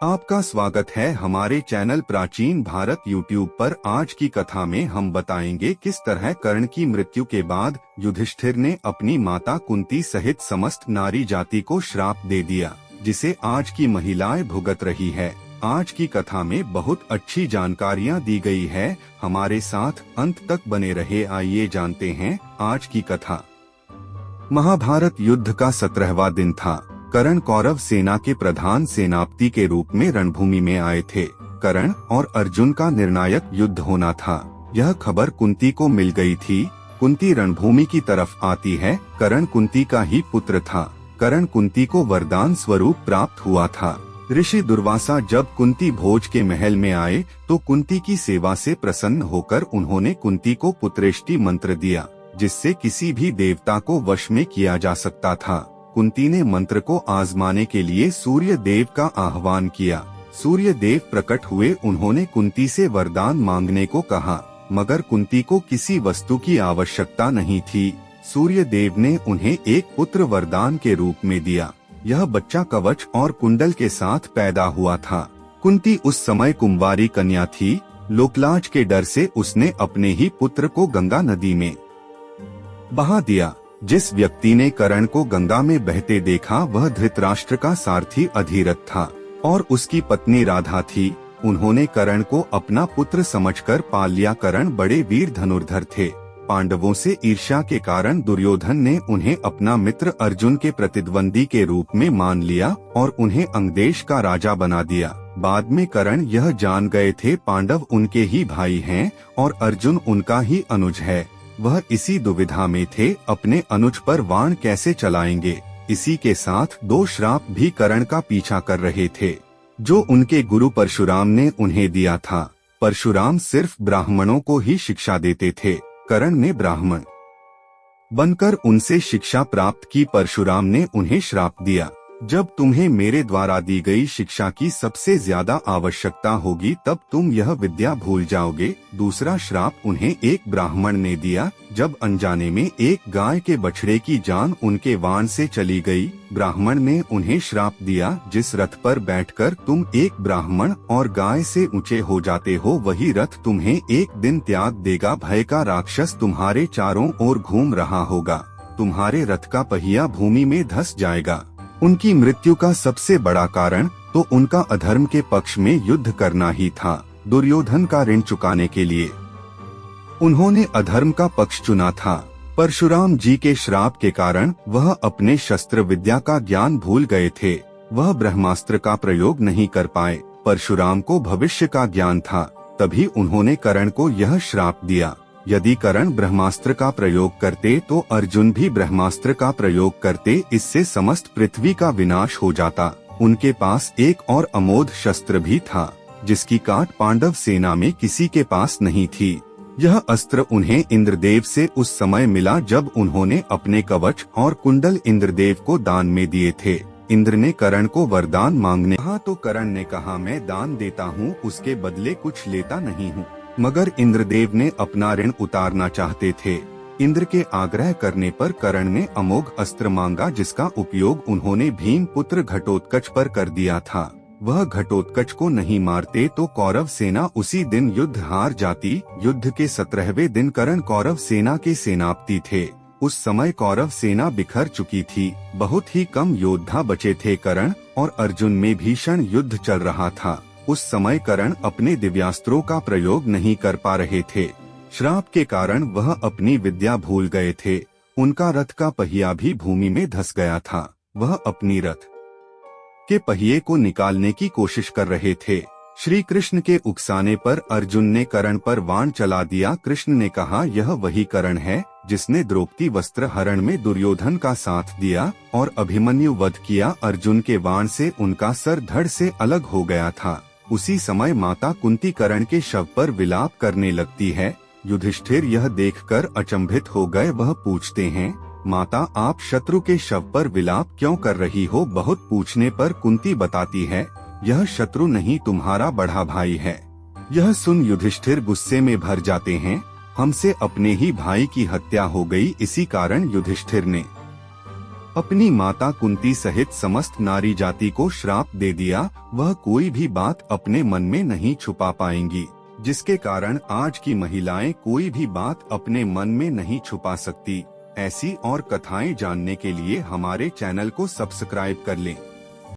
आपका स्वागत है हमारे चैनल प्राचीन भारत यूट्यूब पर। आज की कथा में हम बताएंगे किस तरह कर्ण की मृत्यु के बाद युधिष्ठिर ने अपनी माता कुंती सहित समस्त नारी जाति को श्राप दे दिया, जिसे आज की महिलाएं भुगत रही है। आज की कथा में बहुत अच्छी जानकारियां दी गई है, हमारे साथ अंत तक बने रहे। आइए जानते हैं आज की कथा। महाभारत युद्ध का 17वां दिन था। कर्ण कौरव सेना के प्रधान सेनापति के रूप में रणभूमि में आए थे। कर्ण और अर्जुन का निर्णायक युद्ध होना था। यह खबर कुंती को मिल गई थी। कुंती रणभूमि की तरफ आती है। कर्ण कुंती का ही पुत्र था। कर्ण कुंती को वरदान स्वरूप प्राप्त हुआ था। ऋषि दुर्वासा जब कुंती भोज के महल में आए तो कुंती की सेवा से प्रसन्न होकर उन्होंने कुंती को पुत्रेष्टि मंत्र दिया, जिससे किसी भी देवता को वश में किया जा सकता था। कुंती ने मंत्र को आजमाने के लिए सूर्य देव का आह्वान किया। सूर्य देव प्रकट हुए। उन्होंने कुंती से वरदान मांगने को कहा, मगर कुंती को किसी वस्तु की आवश्यकता नहीं थी। सूर्य देव ने उन्हें एक पुत्र वरदान के रूप में दिया। यह बच्चा कवच और कुंडल के साथ पैदा हुआ था। कुंती उस समय कुंवारी कन्या थी। लोकलाज के डर से उसने अपने ही पुत्र को गंगा नदी में बहा दिया। जिस व्यक्ति ने कर्ण को गंगा में बहते देखा वह धृतराष्ट्र का सारथी अधिरथ था और उसकी पत्नी राधा थी। उन्होंने कर्ण को अपना पुत्र समझकर पाल लिया। कर्ण बड़े वीर धनुर्धर थे। पांडवों से ईर्ष्या के कारण दुर्योधन ने उन्हें अपना मित्र अर्जुन के प्रतिद्वंदी के रूप में मान लिया और उन्हें अंगदेश का राजा बना दिया। बाद में कर्ण यह जान गए थे पांडव उनके ही भाई हैं और अर्जुन उनका ही अनुज है। वह इसी दुविधा में थे, अपने अनुज पर बाण कैसे चलाएंगे। इसी के साथ 2 श्राप भी कर्ण का पीछा कर रहे थे, जो उनके गुरु परशुराम ने उन्हें दिया था। परशुराम सिर्फ ब्राह्मणों को ही शिक्षा देते थे। कर्ण ने ब्राह्मण बनकर उनसे शिक्षा प्राप्त की। परशुराम ने उन्हें श्राप दिया, जब तुम्हें मेरे द्वारा दी गई शिक्षा की सबसे ज्यादा आवश्यकता होगी तब तुम यह विद्या भूल जाओगे। दूसरा श्राप उन्हें एक ब्राह्मण ने दिया, जब अनजाने में एक गाय के बछड़े की जान उनके वाण से चली गई। ब्राह्मण ने उन्हें श्राप दिया, जिस रथ पर बैठकर तुम एक ब्राह्मण और गाय से ऊंचे हो जाते हो वही रथ तुम्हें एक दिन त्याग देगा। भय का राक्षस तुम्हारे चारों ओर घूम रहा होगा। तुम्हारे रथ का पहिया भूमि में धंस जाएगा। उनकी मृत्यु का सबसे बड़ा कारण तो उनका अधर्म के पक्ष में युद्ध करना ही था। दुर्योधन का ऋण चुकाने के लिए उन्होंने अधर्म का पक्ष चुना था। परशुराम जी के श्राप के कारण वह अपने शस्त्र विद्या का ज्ञान भूल गए थे। वह ब्रह्मास्त्र का प्रयोग नहीं कर पाए। परशुराम को भविष्य का ज्ञान था, तभी उन्होंने कर्ण को यह श्राप दिया। यदि कर्ण ब्रह्मास्त्र का प्रयोग करते तो अर्जुन भी ब्रह्मास्त्र का प्रयोग करते। इससे समस्त पृथ्वी का विनाश हो जाता। उनके पास एक और अमोघ शस्त्र भी था, जिसकी काट पांडव सेना में किसी के पास नहीं थी। यह अस्त्र उन्हें इंद्रदेव से उस समय मिला जब उन्होंने अपने कवच और कुंडल इंद्रदेव को दान में दिए थे। इंद्र ने कर्ण को वरदान मांगने कहा तो कर्ण ने कहा, मैं दान देता हूँ, उसके बदले कुछ लेता नहीं हूँ। मगर इंद्रदेव ने अपना ऋण उतारना चाहते थे। इंद्र के आग्रह करने पर कर्ण ने अमोघ अस्त्र मांगा, जिसका उपयोग उन्होंने भीम पुत्र घटोत्कच पर कर दिया था। वह घटोत्कच को नहीं मारते तो कौरव सेना उसी दिन युद्ध हार जाती। युद्ध के 17वें दिन कर्ण कौरव सेना के सेनापति थे। उस समय कौरव सेना बिखर चुकी थी। बहुत ही कम योद्धा बचे थे। कर्ण और अर्जुन में भीषण युद्ध चल रहा था। उस समय कर्ण अपने दिव्यास्त्रों का प्रयोग नहीं कर पा रहे थे। श्राप के कारण वह अपनी विद्या भूल गए थे। उनका रथ का पहिया भी भूमि में धंस गया था। वह अपनी रथ के पहिए को निकालने की कोशिश कर रहे थे। श्री कृष्ण के उकसाने पर अर्जुन ने कर्ण पर बाण चला दिया। कृष्ण ने कहा, यह वही कर्ण है जिसने द्रौपदी वस्त्र हरण में दुर्योधन का साथ दिया और अभिमन्यु वध किया। अर्जुन के बाण से उनका सर धड़ से अलग हो गया था। उसी समय माता कुंती कर्ण के शव पर विलाप करने लगती है। युधिष्ठिर यह देखकर अचंभित हो गए। वह पूछते हैं, माता आप शत्रु के शव पर विलाप क्यों कर रही हो। बहुत पूछने पर कुंती बताती है, यह शत्रु नहीं तुम्हारा बड़ा भाई है। यह सुन युधिष्ठिर गुस्से में भर जाते हैं। हमसे अपने ही भाई की हत्या हो गई। इसी कारण युधिष्ठिर ने अपनी माता कुंती सहित समस्त नारी जाति को श्राप दे दिया। वह कोई भी बात अपने मन में नहीं छुपा पाएंगी, जिसके कारण आज की महिलाएं कोई भी बात अपने मन में नहीं छुपा सकती। ऐसी और कथाएं जानने के लिए हमारे चैनल को सब्सक्राइब कर लें।